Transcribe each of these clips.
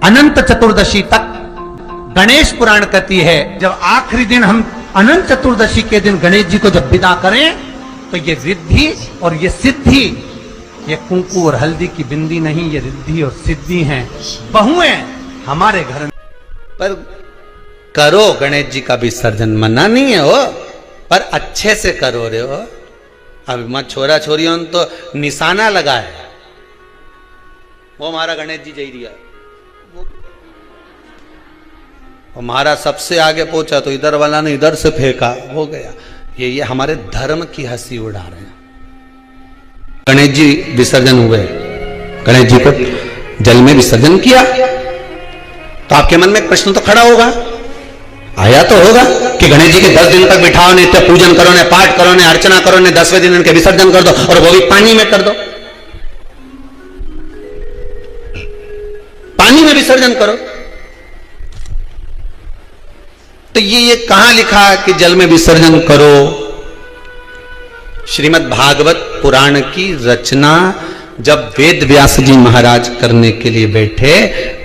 अनंत चतुर्दशी तक गणेश पुराण कहती है, जब आखिरी दिन हम अनंत चतुर्दशी के दिन गणेश जी को जब विदा करें तो ये रिद्धि और ये सिद्धि, ये कुंकू और हल्दी की बिंदी नहीं, ये रिद्धि और सिद्धि हैं, बहुएं हमारे घर में। पर करो गणेश जी का विसर्जन, मना नहीं है हो, पर अच्छे से करो रे हो। अब मैं छोरा छोरियों तो निशाना लगा है, वो हमारा गणेश जी जई दिया, वो हमारा सबसे आगे पहुंचा तो इधर वाला ने इधर से फेंका, हो गया। ये हमारे धर्म की हंसी उड़ा रहे हैं। गणेश जी विसर्जन हुए, गणेश जी को जल में विसर्जन किया, तो आपके मन में एक प्रश्न तो खड़ा होगा, आया तो होगा कि गणेश जी के 10 दिन तक बिठाओ, नित्य पूजन करो, ने पाठ करो, ने अर्चना करो, ने 10वें दिन इनके विसर्जन कर दो, और वो भी पानी में कर दो, पानी में विसर्जन करो। तो ये कहां लिखा है कि जल में विसर्जन करो? श्रीमद् भागवत पुराण की रचना जब वेद व्यास जी महाराज करने के लिए बैठे,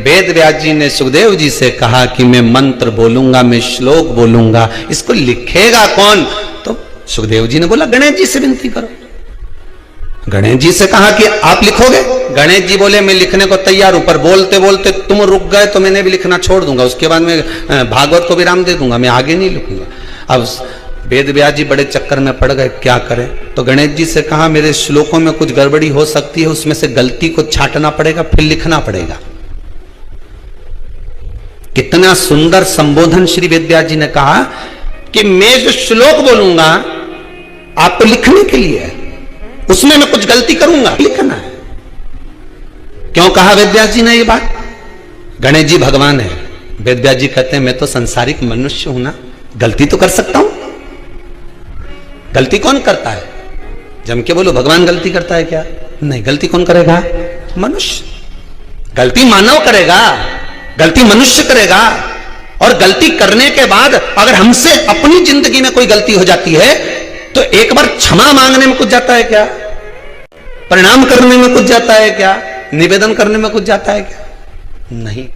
वेद व्यास जी ने सुखदेव जी से कहा कि मैं मंत्र बोलूंगा, मैं श्लोक बोलूंगा, इसको लिखेगा कौन? तो सुखदेव जी ने बोला गणेश जी से विनती करो। गणेश जी से कहा कि आप लिखोगे? गणेश जी बोले मैं लिखने को तैयार हूं, पर बोलते बोलते तुम रुक गए तो मैंने भी लिखना छोड़ दूंगा, उसके बाद मैं भागवत को विराम दे दूंगा, मैं आगे नहीं लिखूंगा। अब वेद व्यास जी बड़े चक्कर में पड़ गए, क्या करें? तो गणेश जी से कहा मेरे श्लोकों में कुछ गड़बड़ी हो सकती है, उसमें से गलती को छांटना पड़ेगा, फिर लिखना पड़ेगा। कितना सुंदर संबोधन श्री वेद व्यास जी ने कहा कि मैं जो श्लोक बोलूंगा आपको लिखने के लिए है, उसमें मैं कुछ गलती करूंगा, लिखना है। क्यों कहा वेद व्यास जी ने ये बात? गणेश जी भगवान है, वेद व्यास जी कहते हैं मैं तो संसारिक मनुष्य हूं ना, गलती तो कर सकता हूं। गलती कौन करता है? जम के बोलो भगवान गलती करता है क्या? नहीं, गलती कौन करेगा? मनुष्य। गलती मानव करेगा, गलती मनुष्य करेगा। और गलती करने के बाद अगर हमसे अपनी जिंदगी में कोई गलती हो जाती है तो एक बार क्षमा मांगने में कुछ जाता है क्या? प्रणाम करने में कुछ जाता है क्या? निवेदन करने में कुछ जाता है क्या? नहीं।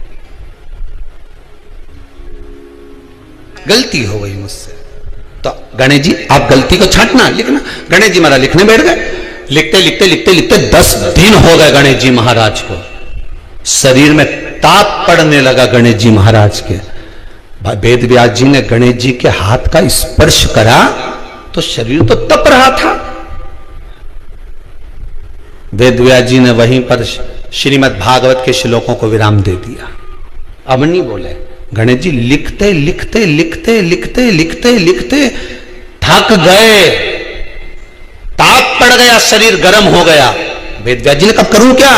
गलती हो गई मुझसे, तो गणेश जी आप गलती को छांटना, लिखना। गणेश जी महाराज लिखने बैठ गए, लिखते लिखते लिखते लिखते 10 दिन हो गए गणेश जी महाराज को। शरीर में ताप पड़ने लगा गणेश जी महाराज के। वेद व्यास जी ने गणेश जी के हाथ का स्पर्श करा तो शरीर तो तप रहा था। वेद व्यास जी ने वहीं पर श्रीमद् भागवत के श्लोकों को विराम दे दिया, अब नहीं बोले। गणेश जी लिखते लिखते लिखते लिखते लिखते लिखते थक गए, ताप पड़ गया, शरीर गर्म हो गया। वेद व्यास जी ने कहा करूं क्या?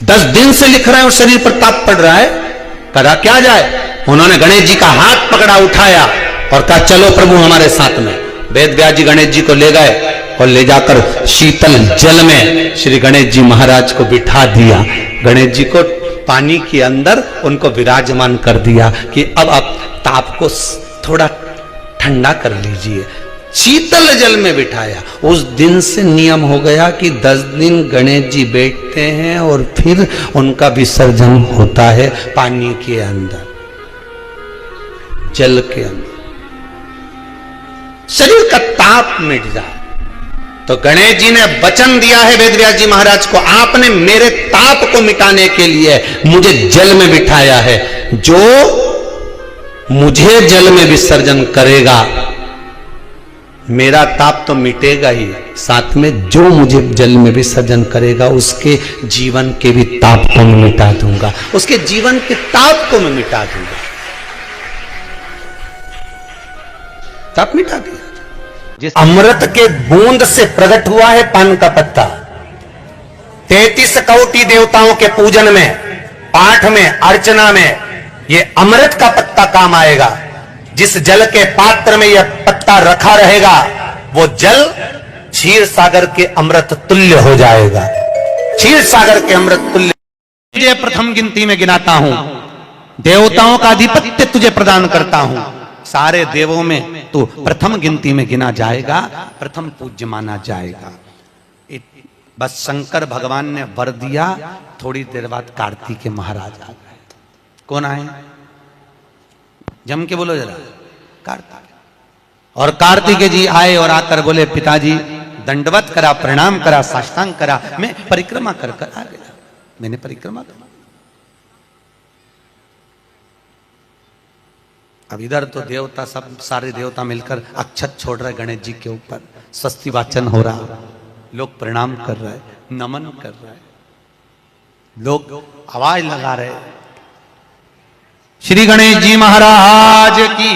10 दिन से लिख रहा है और शरीर पर ताप पड़ रहा है, करा क्या जाए? उन्होंने गणेश जी का हाथ पकड़ा, उठाया और कहा चलो प्रभु हमारे साथ में। वेद व्यास जी गणेश जी को ले गए और ले जाकर शीतल जल में श्री गणेश जी महाराज को बिठा दिया। गणेश जी को पानी के अंदर उनको विराजमान कर दिया कि अब आप ताप को थोड़ा ठंडा कर लीजिए। शीतल जल में बिठाया। उस दिन से नियम हो गया कि 10 दिन गणेश जी बैठते हैं और फिर उनका विसर्जन होता है पानी के अंदर, जल के अंदर, शरीर का ताप मिट जाए। तो गणेश जी ने वचन दिया है वेद व्यास जी महाराज को, आपने मेरे ताप को मिटाने के लिए मुझे जल में बिठाया है। जो मुझे जल में विसर्जन करेगा मेरा ताप तो मिटेगा ही, साथ में जो मुझे जल में विसर्जन करेगा उसके जीवन के भी ताप को मैं मिटा दूंगा, उसके जीवन के ताप को मैं मिटा दूंगा। ताप मिटा दिया। जिस अमृत के बूंद से प्रकट हुआ है पान का पत्ता, 33 कोटि देवताओं के पूजन में, पाठ में, अर्चना में ये अमृत का पत्ता काम आएगा। जिस जल के पात्र में यह पत्ता रखा रहेगा वो जल क्षीर सागर के अमृत तुल्य हो जाएगा, क्षीर सागर के अमृत तुल्य। तुझे प्रथम गिनती में गिनाता हूं, देवताओं का आधिपत्य तुझे प्रदान करता हूं, सारे देवों में तू प्रथम गिनती में गिना जाएगा, प्रथम पूज्य माना जाएगा। बस शंकर भगवान ने वर दिया, थोड़ी देर बाद कार्तिकेय महाराज आ गए। कौन आए? जम के बोलो जरा, कार्तिकेय। और कार्तिकेय जी आए और आकर बोले, पिताजी दंडवत करा, प्रणाम करा, साष्टांग करा, मैं परिक्रमा कर कर आ गया। मैंने परिक्रमा करा। अब इधर तो देवता, सब सारे देवता मिलकर अक्षत छोड़ रहे गणेश जी के ऊपर, स्वस्ति वाचन हो रहा, लोग प्रणाम कर रहे, नमन कर रहे, लोग आवाज लगा रहे, श्री गणेश जी महाराज की।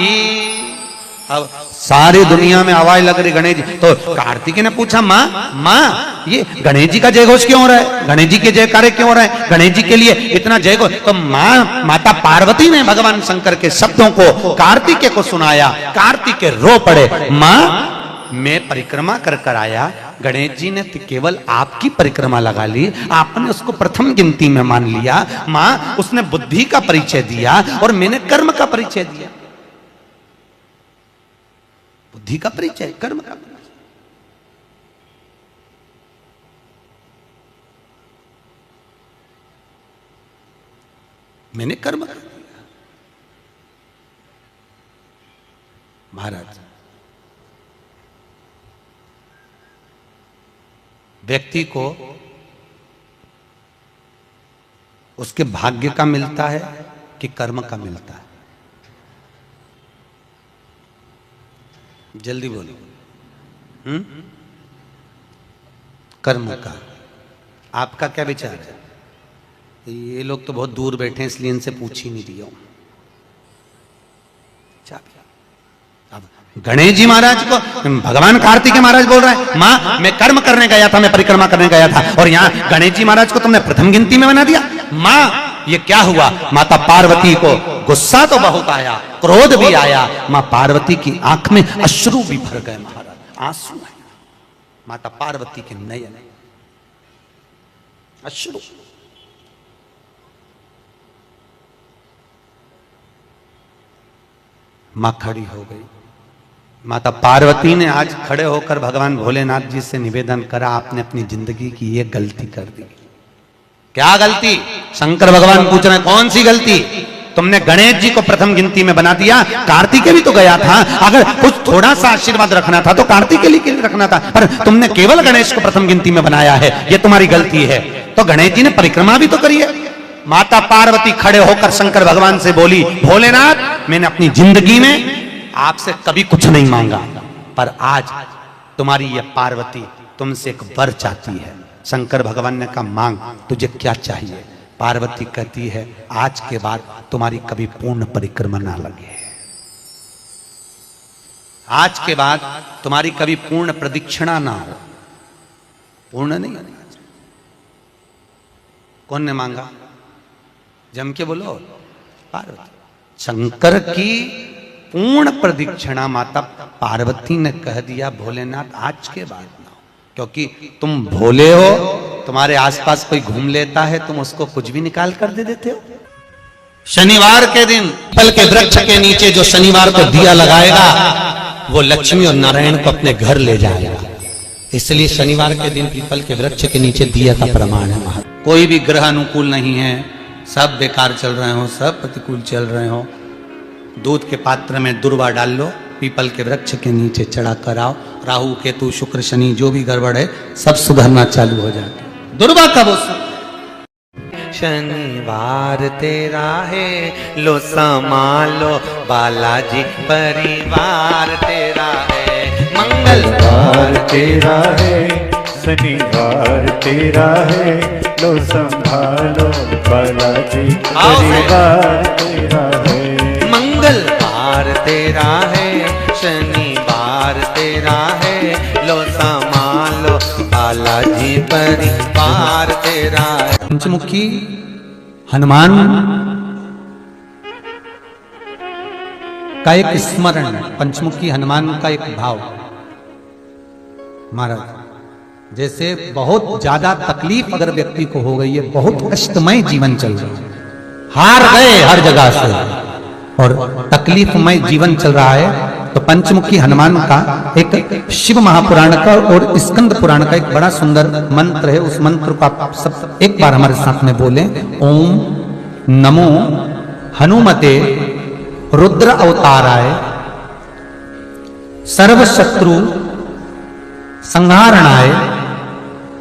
अब सारी दुनिया में आवाज लग रही गणेश जी। तो कार्तिकेय ने पूछा, माँ ये गणेश जी का जय घोष क्यों हो रहा है? गणेश जी के जयकारे क्यों हो रहे हैं? गणेश जी के लिए इतना जय घोष? तो माता पार्वती ने भगवान शंकर के शब्दों को कार्तिकेय को सुनाया। कार्तिकेय रो पड़े, माँ मैं परिक्रमा कर कर आया, गणेश जी ने केवल आपकी परिक्रमा लगा ली, आपने उसको प्रथम गिनती में मान लिया। माँ उसने बुद्धि का परिचय दिया और मैंने कर्म का परिचय दिया। बुद्धि का परिचय, कर्म का परिचय। मैंने कर्म कर दिया। महाराज, व्यक्ति को उसके भाग्य का मिलता है कि कर्म का मिलता है? जल्दी बोलो। कर्म का। आपका क्या विचार है? ये लोग तो बहुत दूर बैठे हैं, इसलिए इनसे पूछ ही नहीं रही हूं। अब गणेश जी महाराज को भगवान कार्तिकेय महाराज बोल रहे हैं, माँ मैं कर्म करने गया था, मैं परिक्रमा करने गया था, और यहाँ गणेश जी महाराज को तुमने प्रथम गिनती में बना दिया। माँ ये क्या हुआ? माता पार्वती को गुस्सा तो बहुत आया, क्रोध भी आया, माँ पार्वती की आंख में अश्रु भी भर गए। महाराज आंसू है, माता पार्वती के नयन अश्रु। मां खड़ी हो गई। माता पार्वती ने आज खड़े होकर भगवान भोलेनाथ जी से निवेदन करा, आपने अपनी जिंदगी की ये गलती कर दी। क्या गलती? शंकर भगवान पूछ रहे हैं, कौन सी गलती? तुमने गणेश जी को प्रथम गिनती में बना दिया। कार्तिकेय भी तो गया था, अगर कुछ थोड़ा सा आशीर्वाद रखना था तो कार्तिकेय के लिए रखना था, पर तुमने केवल गणेश को प्रथम गिनती में बनाया है, ये तुम्हारी गलती है। तो गणेश जी ने परिक्रमा भी तो करी है। माता पार्वती खड़े होकर शंकर भगवान से बोली, भोलेनाथ मैंने अपनी जिंदगी में आपसे कभी कुछ नहीं मांगा, पर आज तुम्हारी ये पार्वती तुमसे एक वर चाहती है। शंकर भगवान ने कहा, मांग, तुझे क्या चाहिए? पार्वती कहती है, आज के बाद तुम्हारी कभी पूर्ण परिक्रमा ना लगे, आज के बाद तुम्हारी कभी पूर्ण प्रदक्षिणा ना हो। पूर्ण नहीं। कौन ने मांगा? जम के बोलो। पार्वती। शंकर की पूर्ण प्रदक्षिणा माता पार्वती ने कह दिया, भोलेनाथ आज के बाद ना, क्योंकि तुम भोले हो, तुम्हारे आसपास कोई घूम लेता है, तुम उसको कुछ भी निकाल कर दे देते हो। शनिवार के दिन पीपल के वृक्ष के नीचे जो शनिवार को दिया लगाएगा, वो लक्ष्मी और नारायण को अपने घर ले जाएगा। इसलिए शनिवार के दिन पीपल के वृक्ष के नीचे दिया का प्रमाण है। महाराज, कोई भी ग्रह अनुकूल नहीं है, सब बेकार चल रहे हो, सब प्रतिकूल चल रहे हो, दूध के पात्र में दुर्वा डाल लो, पीपल के वृक्ष के नीचे चढ़ा कर आओ, राहु केतु शुक्र शनि जो भी गड़बड़ है सब सुधरना चालू हो जाता है। दुर्वा कब हो? शनिवार तेरा है, लो संभालो बालाजी परिवार तेरा है। मंगलवार तेरा है, शनिवार तेरा है, लो संभालो बालाजी परिवार तेरा है। मंगलवार तेरा है, शनिवार तेरा है, लो संभालो बालाजी परिवार तेरा है। पंचमुखी हनुमान का एक स्मरण, पंचमुखी हनुमान का एक भाव। महाराज, जैसे बहुत ज्यादा तकलीफ अगर व्यक्ति को हो गई है, बहुत कष्टमय जीवन चल रहा है, हार गए हर जगह से और तकलीफमय जीवन चल रहा है, तो पंचमुखी हनुमान का एक शिव महापुराण का और स्कंद पुराण का एक बड़ा सुंदर मंत्र है। उस मंत्र को आप सब एक बार हमारे साथ में बोलें। ओम नमो हनुमते रुद्र अवताराय सर्व शत्रु संहारणाय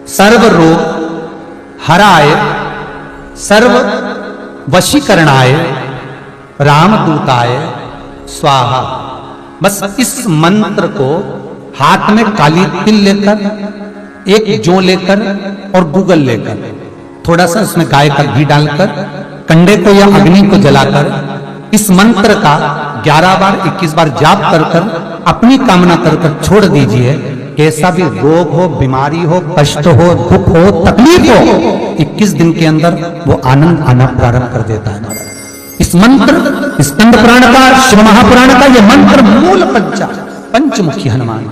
सर्व रोग हराय सर्व वशीकरणाय रामदूताय स्वाहा। बस इस मंत्र को हाथ में काली तिल लेकर, एक जौ लेकर और गूगल लेकर, थोड़ा सा उसमें गाय का घी डालकर, कंडे को या अग्नि को जलाकर इस मंत्र का 11 बार 21 बार जाप कर कर अपनी कामना कर कर छोड़ दीजिए। कैसा भी रोग हो, बीमारी हो, कष्ट हो, दुख हो, तकलीफ हो, 21 दिन के अंदर वो आनंद आना प्रारंभ कर देता है। इस मंत्र स्कंद पुराण का, शिव महापुराण का ये मंत्र मूल पंचमुखी हनुमान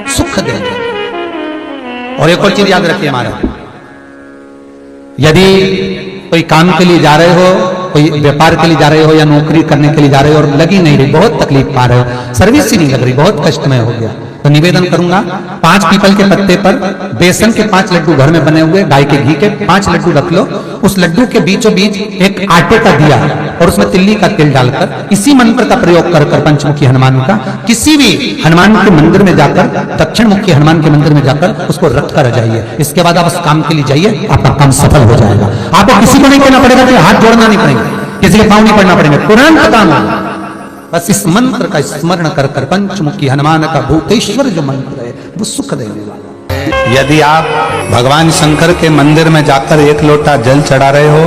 सुख देंगे। और एक और चीज याद रखिए हमारा, यदि कोई काम के लिए जा रहे हो, कोई व्यापार के लिए जा रहे हो या नौकरी करने के लिए जा रहे हो और लगी नहीं रही, बहुत तकलीफ पा रहे हो, सर्विस ही नहीं लग रही, बहुत कष्टमय हो गया, तो निवेदन करूंगा 5 पीपल के पत्ते पर बेसन के 5 लड्डू घर में बने हुए, गाय के घी के 5 लड्डू रख लो, उस लड्डू के बीचों बीच एक आटे का दिया और उसमें तिल्ली का तेल डालकर इसी मंत्र का प्रयोग कर कर पंचमुखी हनुमान का किसी भी हनुमान के मंदिर में जाकर, दक्षिण मुखी हनुमान के मंदिर में जाकर उसको रख कर जाइए। इसके बाद आप उस काम के लिए जाइए, आपका काम सफल हो जाएगा। आपको किसी को नहीं कहना पड़ेगा कि हाथ जोड़ना नहीं पड़ेगा, किसी के पांव नहीं पड़ना पड़ेगा, तुरंत काम होगा। बस इस मंत्र का स्मरण कर कर पंचमुखी हनुमान का भूतेश्वर जो मंत्र है वो सुख देने वाला। यदि आप भगवान शंकर के मंदिर में जाकर 1 लोटा जल चढ़ा रहे हो,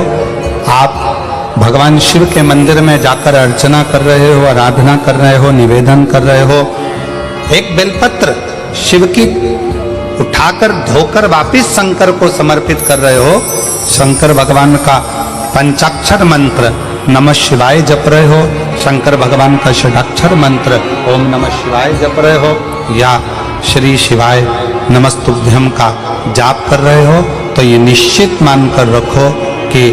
आप भगवान शिव के मंदिर में जाकर अर्चना कर रहे हो, आराधना कर रहे हो, निवेदन कर रहे हो, एक बेलपत्र शिव की उठाकर धोकर वापिस शंकर को समर्पित कर रहे हो, शंकर भगवान का पंचाक्षर मंत्र नमः शिवाय जप रहे हो, शंकर भगवान का षडाक्षर मंत्र ओम नमः शिवाय जप रहे हो, या श्री शिवाय नमस्तुभ्यम का जाप कर रहे हो, तो ये निश्चित मानकर रखो कि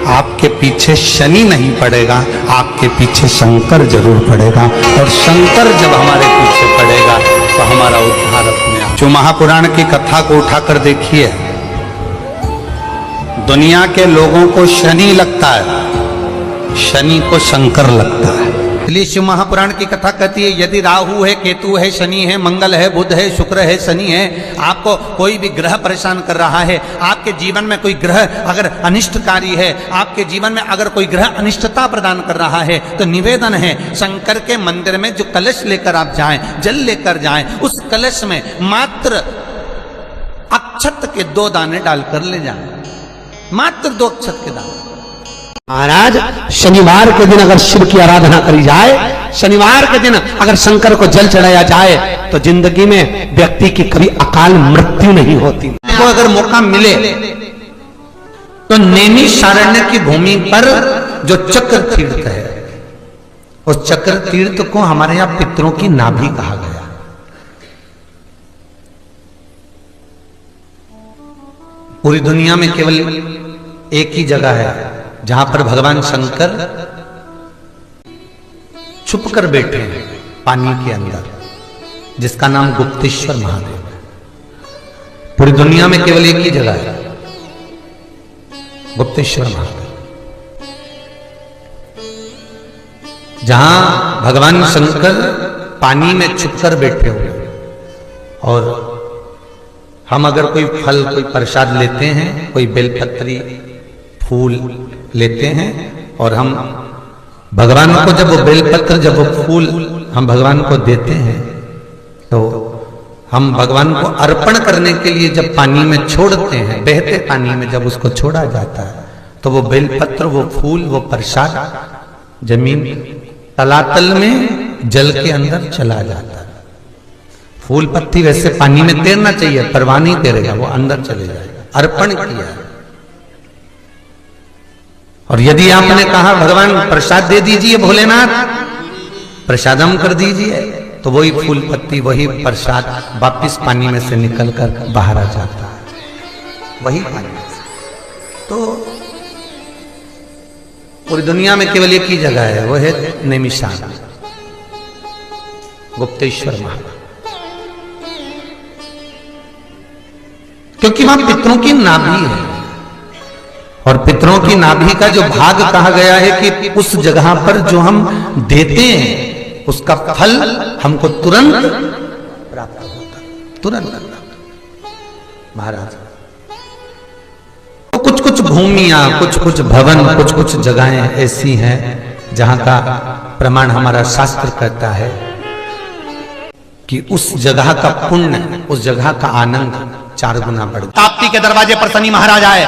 आपके पीछे शनि नहीं पड़ेगा, आपके पीछे शंकर जरूर पड़ेगा। और शंकर जब हमारे पीछे पड़ेगा तो हमारा उद्धार अपने आप। जो महापुराण की कथा को उठाकर देखिए, दुनिया के लोगों को शनि लगता है, शनि को शंकर लगता है। इसलिए शिव महापुराण की कथा कहती है, यदि राहु है, केतु है, शनि है, मंगल है, बुध है, शुक्र है, शनि है, आपको कोई भी ग्रह परेशान कर रहा है, आपके जीवन में कोई ग्रह अगर अनिष्टकारी है, आपके जीवन में अगर कोई ग्रह अनिष्टता प्रदान कर रहा है, तो निवेदन है शंकर के मंदिर में जो कलश लेकर आप जाएं, जल लेकर जाएं, उस कलश में मात्र अक्षत के 2 दाने डालकर ले जाएं, मात्र 2 अक्षत के दाने। महाराज शनिवार के दिन अगर शिव की आराधना करी जाए, शनिवार के दिन अगर शंकर को जल चढ़ाया जाए, तो जिंदगी में व्यक्ति की कभी अकाल मृत्यु नहीं होती। तो अगर मौका मिले तो नैमिषारण्य की भूमि पर जो चक्र तीर्थ है, उस चक्र तीर्थ को हमारे यहां पितरों की नाभि कहा गया। पूरी दुनिया में केवल एक ही जगह है जहां पर भगवान शंकर छुप कर बैठे हैं पानी के अंदर, जिसका नाम गुप्तेश्वर महादेव है। पूरी दुनिया में केवल एक ही जगह है, गुप्तेश्वर महादेव, जहां भगवान शंकर पानी में छुपकर बैठे हुए। और हम अगर कोई फल, कोई प्रसाद लेते हैं, कोई बेलपत्री फूल लेते हैं, और हम भगवान को जब वो बेलपत्र, जब वो फूल हम भगवान को देते हैं, तो हम भगवान को अर्पण करने के लिए जब पानी में छोड़ते हैं, बहते पानी में जब उसको छोड़ा जाता है, तो वो बेलपत्र, वो फूल, वो प्रसाद जमीन तलातल में जल के अंदर चला जाता है। फूल पत्ती वैसे पानी में तैरना चाहिए, परवाह नहीं तैरेगा, वो अंदर चले जाएगा, अर्पण किया है। और यदि आपने कहा भगवान प्रसाद दे दीजिए, भोलेनाथ प्रसादम कर दीजिए, तो वही फूल पत्ती, वही प्रसाद वापिस पानी में से निकलकर बाहर आ जाता है, वही पानी में से। तो पूरी दुनिया में केवल एक ही जगह है, वो है नैमिषारण्य। गुप्तेश्वर महाराज, क्योंकि वहां पितरों की नाभि है, और पितरों की नाभि का जो भाग कहा गया है कि उस जगह पर जो हम देते हैं उसका फल हमको तुरंत प्राप्त होता, तुरंत। महाराज तो कुछ कुछ भूमियां, कुछ कुछ भवन, कुछ कुछ जगहें ऐसी हैं जहां का प्रमाण हमारा शास्त्र कहता है कि उस जगह का पुण्य, उस जगह का आनंद 4 गुना बढ़ गया। ताप्ती के दरवाजे पर शनि महाराज आए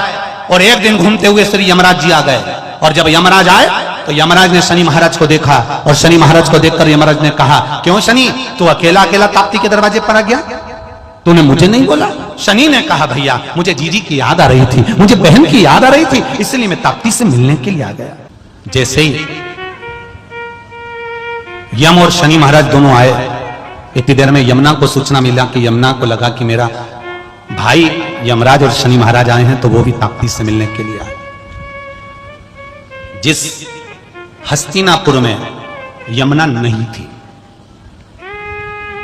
और एक दिन घूमते हुए श्री यमराज जी आ गए, और जब यमराज आए तो यमराज ने शनि महाराज को देखा, और शनि महाराज को देखकर यमराज ने कहा, क्यों शनि, तू अकेला अकेला ताप्ती के दरवाजे पर आ गया, तूने मुझे नहीं बोला? शनि ने कहा, भैया मुझे जीजी की याद आ रही थी, मुझे बहन की याद आ रही थी, इसलिए मैं ताप्ती से मिलने के लिए आ गया। जैसे ही यम और शनि महाराज दोनों आए, इतनी देर में यमुना को सूचना मिला कि यमुना को लगा कि मेरा भाई यमराज और शनि महाराज आए हैं, तो वो भी ताप्ती से मिलने के लिए आए। जिस हस्तिनापुर में यमुना नहीं थी,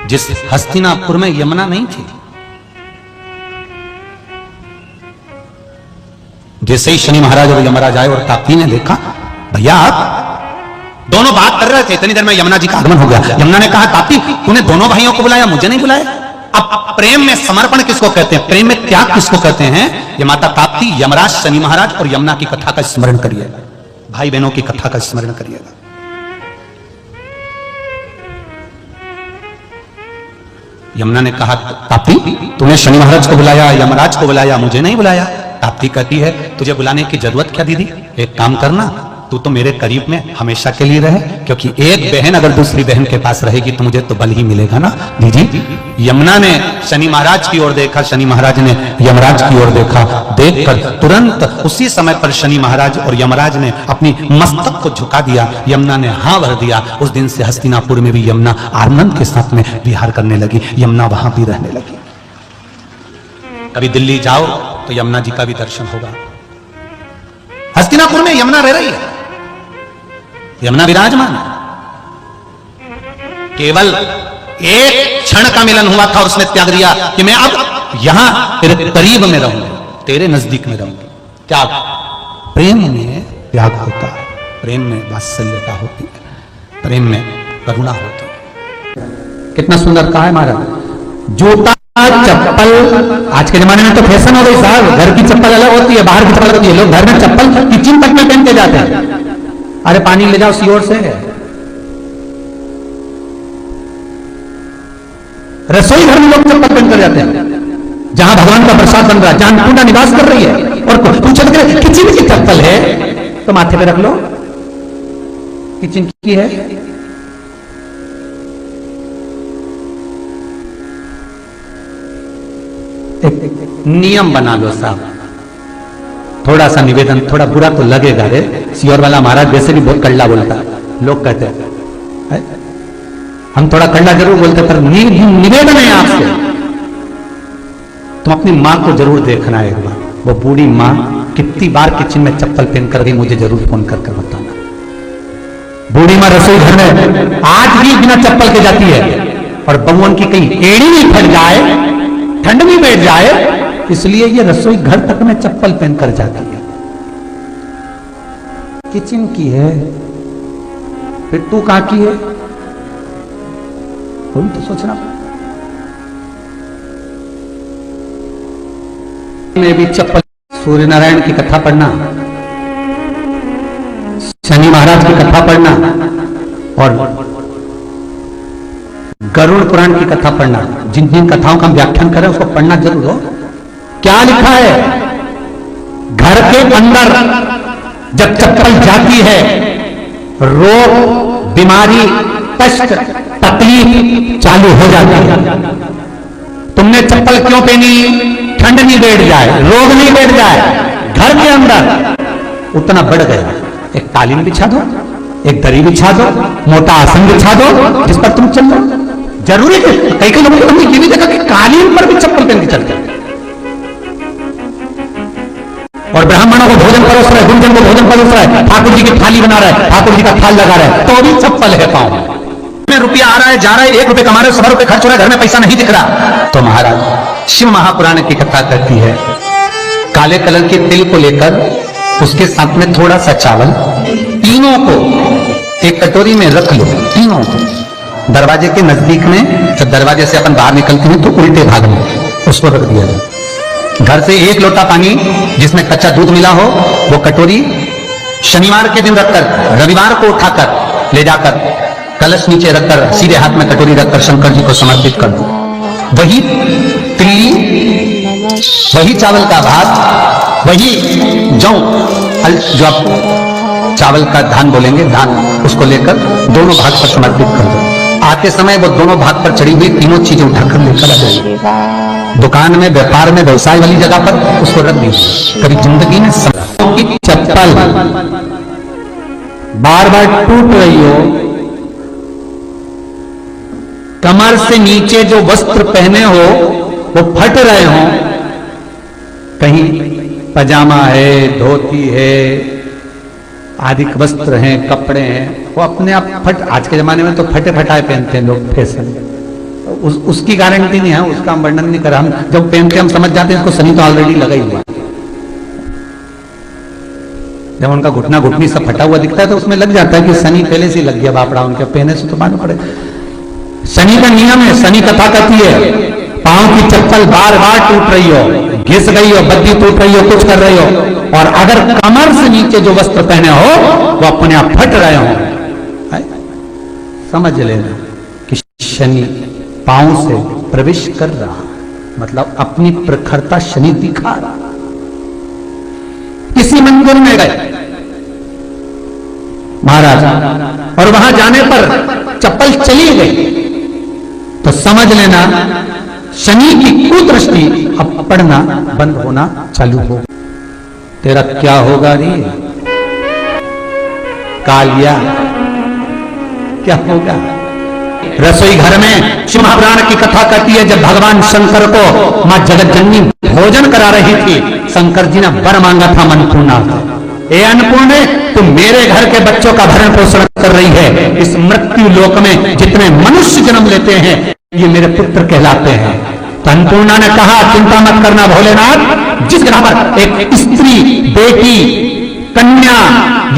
जिस हस्तिनापुर में यमुना नहीं थी, जैसे ही शनि महाराज और यमराज आए और ताप्ती ने देखा, भैया आप दोनों बात कर रहे थे, इतनी देर में यमुना जी का आगमन हो गया। यमुना ने कहा, ताप्ती तूने दोनों भाइयों को बुलाया, मुझे नहीं बुलाया? अब प्रेम में समर्पण किसको कहते हैं, प्रेम में त्याग किसको कहते हैं? ये माता ताप्ती, यमराज, शनि महाराज और यमुना की कथा का स्मरण करिए, भाई बहनों की कथा का स्मरण करिएगा। यमुना ने कहा, ताप्ती तूने शनि महाराज को बुलाया, यमराज को बुलाया, मुझे नहीं बुलाया? ताप्ती कहती है, तुझे बुलाने की जरूरत क्या दीदी, एक काम करना, तू तो मेरे करीब में हमेशा के लिए रहे, क्योंकि एक बहन अगर दूसरी बहन के पास रहेगी तो मुझे तो बल ही मिलेगा ना दीदी। यमुना ने शनि महाराज की ओर देखा, शनि महाराज ने यमराज की ओर देखा, देखकर तुरंत उसी समय पर शनि महाराज और यमराज ने अपनी मस्तक को झुका दिया, यमुना ने हाँ भर दिया। उस दिन से हस्तिनापुर में भी यमुना आनंद के साथ में विहार करने लगी, यमुना वहां भी रहने लगी। कभी दिल्ली जाओ तो यमुना जी का भी दर्शन होगा। हस्तिनापुर में यमुना रह रही है, यमुना विराजमान है। केवल एक क्षण का मिलन हुआ था और उसने त्याग दिया कि मैं अब यहां तेरे करीब में रहूंगी, तेरे नजदीक में रहूंगी। त्याग, प्रेम में त्याग होता है, प्रेम में वात्सल्यता होती है, प्रेम में करुणा होती है। कितना सुंदर कहा है महाराज। जूता चप्पल आज के जमाने में तो फैशन हो गई साहब, घर की चप्पल अलग होती है, बाहर की चप्पल होती है। लोग घर में चप्पल किचन तक में पहन के जाते हैं। अरे पानी ले जाओ सी ओर से, रसोई घर में लोग चप्पल पहन कर जाते हैं, जहां भगवान का प्रसाद बन रहा है, जहां अन्नपूर्णा निवास कर रही है, और पूछो तो किचन की चप्पल है तो माथे पे रख लो, किचन की है। एक नियम बना लो साहब, थोड़ा सा निवेदन, थोड़ा बुरा तो लगेगा रे, सियोर वाला महाराज वैसे भी बहुत कड़ला बोलता है, लोग कहते हैं हम थोड़ा कड़ला जरूर बोलते, पर निवेदन है आपसे, तुम अपनी मां को जरूर देखना है एक बार। वो बूढ़ी मां कितनी बार किचन में चप्पल पहन कर गई, मुझे जरूर फोन करके बताना। बूढ़ी मां रसोई घर में आज भी बिना चप्पल के जाती है, और बहुओं की कहीं एड़ी नहीं फट जाए, ठंड में बैठ जाए, इसलिए ये रसोई घर तक में चप्पल पहनकर जाती है। किचन की है, फिर तू कहां की है, तुम तो सोचना। में भी चप्पल, सूर्य नारायण की कथा पढ़ना, शनि महाराज की कथा पढ़ना, और गरुड़ पुराण की कथा पढ़ना। जिन जिन कथाओं का हम व्याख्यान करें उसको पढ़ना जरूर हो। क्या लिखा है, घर के अंदर जब चप्पल जाती है, रोग, बीमारी, कष्ट, तकलीफ चालू हो जाती है। तुमने चप्पल क्यों पहनी, ठंड नहीं बैठ जाए, रोग नहीं बैठ जाए, घर के अंदर उतना बढ़ गया, एक कालीन बिछा दो, एक दरी बिछा दो, मोटा आसन बिछा दो जिस पर तुम चल लो। जरूरी है, कई कई लोगों ने ये नहीं देखा कि कालीन पर भी चप्पल पहन के चलते हैं। और ब्राह्मणों को भोजन परोस रहा है, गुरुजन को भोजन परोस रहा है, ठाकुर जी की थाली बना रहा है, ठाकुर जी का थाल लगा रहा है, तो भी चप्पल है पांव में। में रुपया आ रहा है, जा रहा है, 1 रुपये कमा रहे हो, 100 रुपये खर्च हो रहा है, घर में पैसा नहीं दिख रहा। तो महाराज शिव महापुराण की कथा कहती है, काले कलर के तिल को लेकर उसके साथ में थोड़ा सा चावल, तीनों को एक कटोरी में रख लो, तीनों को दरवाजे के नजदीक में, जब दरवाजे से अपन बाहर निकलते हैं तो उल्टे भाग में उसको रख दिया जाए। घर से 1 लोटा पानी जिसमें कच्चा दूध मिला हो, वो कटोरी शनिवार के दिन रखकर रविवार को उठाकर ले जाकर कलश नीचे रखकर सीधे हाथ में कटोरी रखकर शंकर जी को समर्पित कर दो। वही तिल्ली, वही चावल का भात, वही जौ, जो आप चावल का धान बोलेंगे, धान, उसको लेकर दोनों भाग पर समर्पित कर दो। आते समय वो दोनों भाग पर चढ़ी हुई तीनों चीजें उठाकर लेकर आ जाइए। दुकान में, व्यापार में, व्यवसाय वाली जगह पर उसको रख दीजिए। कभी जिंदगी में चप्पल बार बार टूट रही हो, कमर से नीचे जो वस्त्र पहने हो वो फट रहे हो, कहीं पजामा है, धोती है, आदि वस्त्र हैं, कपड़े हैं, वो अपने आप फट, आज के जमाने में तो फटे फटाए पहनते हैं लोग, फैशन, उसकी गारंटी नहीं है, उसका हम वर्णन नहीं कर रहा। हम जब पहनते हम समझ जाते हैं इसको शनि तो ऑलरेडी लगा ही हुआ। जब उनका घुटना घुटनी सब फटा हुआ दिखता है तो उसमें लग जाता है कि शनि पहले से लग गया बापड़ा, उनके पहने से तो मालूम पड़े। शनि का नियम है, शनि कथा कहती है, पांव की चप्पल बार बार टूट रही हो, घिस गई हो, बद्दी टूट रही हो, कुछ कर रही हो, और अगर कमर से नीचे जो वस्त्र पहने हो वो अपने आप फट रहे हो, समझ लेना कि शनि पांव से प्रवेश कर रहा, मतलब अपनी प्रखरता शनि दिखा रहा। किसी मंदिर में गए महाराज और वहां जाने पर चप्पल चली गई तो समझ लेना शनि की कुदृष्टि अब पड़ना बंद होना चालू हो। तेरा क्या होगा रे कालिया, क्या होगा? रसोई घर में शिव महापुराण की कथा कहती है, जब भगवान शंकर को मां जगतजननी भोजन करा रही थी, शंकर जी ने वर मांगा था अन्नपूर्णा, ए अन्नपूर्णे तुम मेरे घर के बच्चों का भरण पोषण कर रही है, इस मृत्यु लोक में जितने मनुष्य जन्म लेते हैं ये मेरे पुत्र कहलाते हैं। तो अन्नपूर्णा ने कहा चिंता मत करना भोलेनाथ, जिस जगह पर एक स्त्री, बेटी, कन्या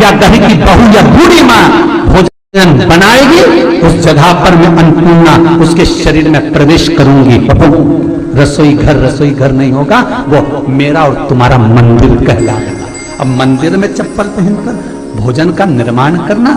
या घर की बहू या बूढ़ी मां भोजन बनाएगी, उस जगह पर मैं अन्नपूर्णा उसके शरीर में प्रवेश करूंगी। रसोई घर नहीं होगा, वो मेरा और तुम्हारा मंदिर कहलाएगा। अब मंदिर में चप्पल पहनकर भोजन का निर्माण करना